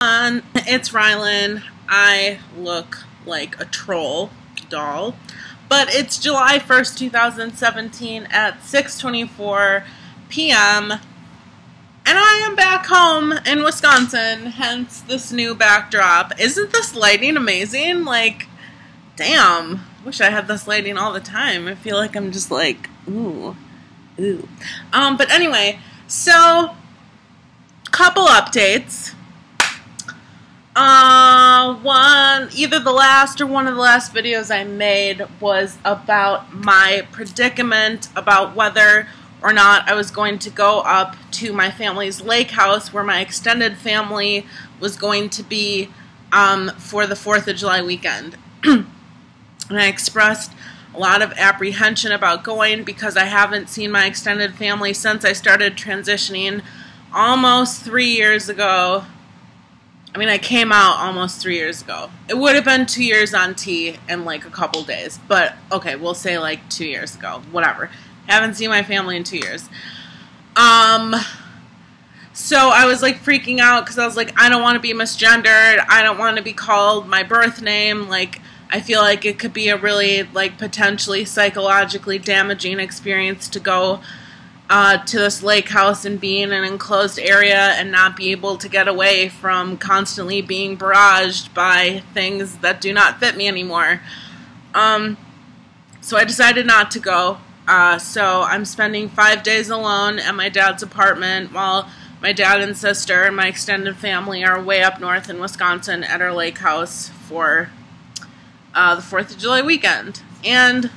It's Rylan. I look like a troll doll, but it's July 1st, 2017 at 6:24 p.m. and I am back home in Wisconsin, hence this new backdrop. Isn't this lighting amazing? Like, damn, wish I had this lighting all the time. I feel like I'm just like, ooh. But anyway, so couple updates. Either the last or one of the last videos I made was about my predicament about whether or not I was going to go up to my family's lake house where my extended family was going to be for the 4th of July weekend. And I expressed a lot of apprehension about going because I haven't seen my extended family since I started transitioning almost 3 years ago. I mean, I came out almost 3 years ago. It would have been 2 years on T in like a couple days. But, okay, we'll say like 2 years ago. Whatever. Haven't seen my family in 2 years. So I was like freaking out because I was like, I don't want to be misgendered. I don't want to be called my birth name. Like, I feel like it could be a really like potentially psychologically damaging experience to go to this lake house and be in an enclosed area and not be able to get away from constantly being barraged by things that do not fit me anymore. So I decided not to go. So I'm spending 5 days alone at my dad's apartment while my dad and sister and my extended family are way up north in Wisconsin at our lake house for the 4th of July weekend. And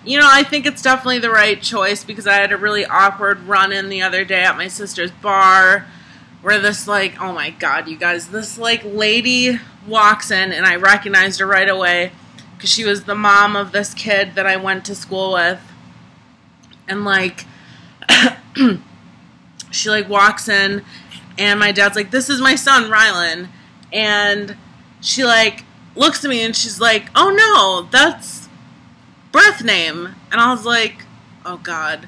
you know, I think it's definitely the right choice because I had a really awkward run-in the other day at my sister's bar where this, like, oh my god, you guys, this, like, lady walks in and I recognized her right away because she was the mom of this kid that I went to school with. And, like, she, like, walks in and my dad's like, this is my son, Rylan. And she, like, looks at me and she's like, oh no, that's birth name. And I was like, oh god.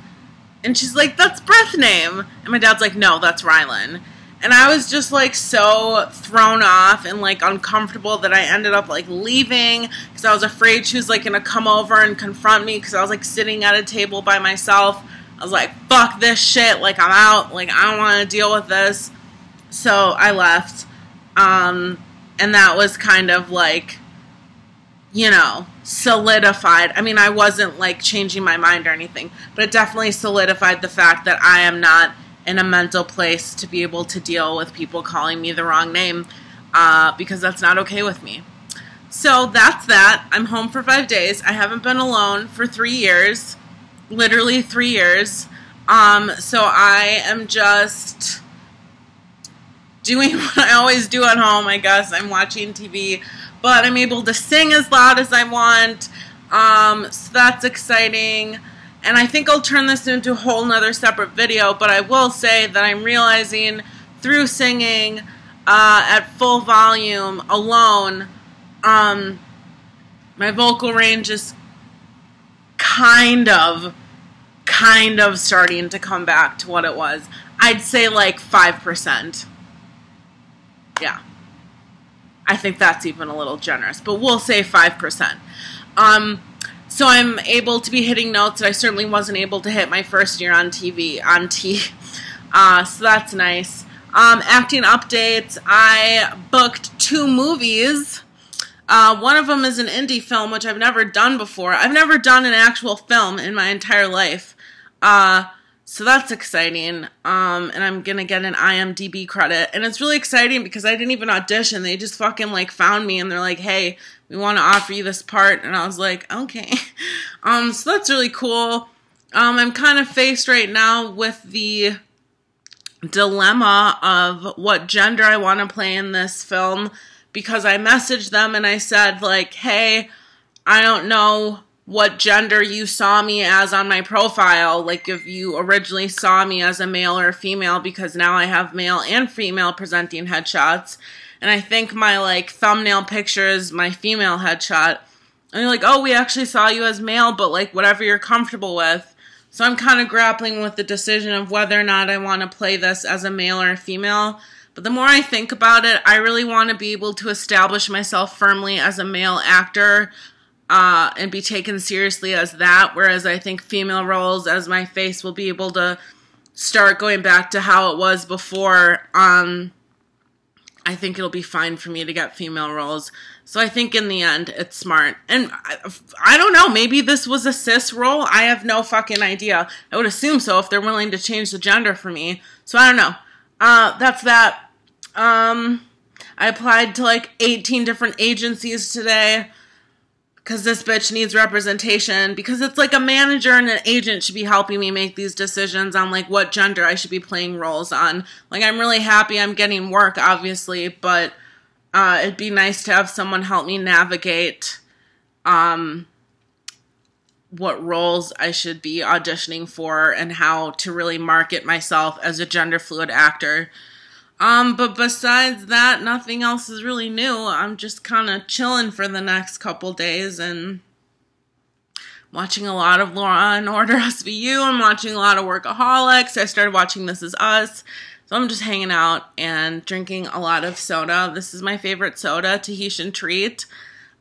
And she's like, that's birth name. And my dad's like, no, that's Rylan. And I was just like so thrown off and like uncomfortable that I ended up like leaving because I was afraid she was like gonna come over and confront me because I was like sitting at a table by myself. I was like, fuck this shit, like I'm out, like I don't want to deal with this. So I left. And that was kind of like, you know, solidified. I mean, I wasn't like changing my mind or anything, but it definitely solidified the fact that I am not in a mental place to be able to deal with people calling me the wrong name, because that's not okay with me. So that's that. I'm home for 5 days. I haven't been alone for 3 years, literally 3 years. So I am just doing what I always do at home, I guess. I'm watching TV. But I'm able to sing as loud as I want, so that's exciting. And I think I'll turn this into a whole nother separate video, but I will say that I'm realizing through singing at full volume alone, my vocal range is kind of starting to come back to what it was. I'd say like 5%. Yeah. I think that's even a little generous, but we'll say 5%. So I'm able to be hitting notes that I certainly wasn't able to hit my first year on TV, so that's nice. Acting updates, I booked 2 movies. One of them is an indie film, which I've never done before. I've never done an actual film in my entire life. So that's exciting, and I'm gonna get an IMDb credit, and it's really exciting because I didn't even audition. They just fucking, like, found me, and they're like, hey, we want to offer you this part, and I was like, okay. So that's really cool. I'm kind of faced right now with the dilemma of what gender I want to play in this film, because I messaged them, and I said, like, hey, I don't know what gender you saw me as on my profile, like if you originally saw me as a male or a female, because now I have male and female presenting headshots, and I think my like thumbnail picture is my female headshot, and they're like, oh, we actually saw you as male, but like whatever you're comfortable with. So I'm kind of grappling with the decision of whether or not I want to play this as a male or a female, But the more I think about it, I really want to be able to establish myself firmly as a male actor and be taken seriously as that, whereas I think female roles as my face will be able to start going back to how it was before. I think it'll be fine for me to get female roles. So I think in the end, it's smart. And I don't know, maybe this was a cis role. I have no fucking idea. I would assume so if they're willing to change the gender for me. So I don't know. That's that. I applied to like 18 different agencies today because this bitch needs representation, because it's like a manager and an agent should be helping me make these decisions on like what gender I should be playing roles on. Like, I'm really happy I'm getting work, obviously, but it'd be nice to have someone help me navigate what roles I should be auditioning for and how to really market myself as a gender fluid actor. But besides that, nothing else is really new. I'm just kind of chilling for the next couple days and watching a lot of Law and Order SVU. I'm watching a lot of Workaholics. I started watching This Is Us. So I'm just hanging out and drinking a lot of soda. This is my favorite soda, Tahitian Treat.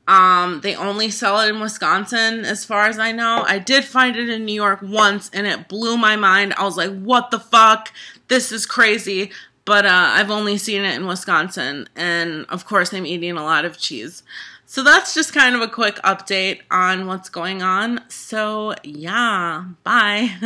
They only sell it in Wisconsin, as far as I know. I did find it in New York once, and it blew my mind. I was like, what the fuck? This is crazy. But I've only seen it in Wisconsin, and of course I'm eating a lot of cheese. So that's just kind of a quick update on what's going on. So yeah, bye.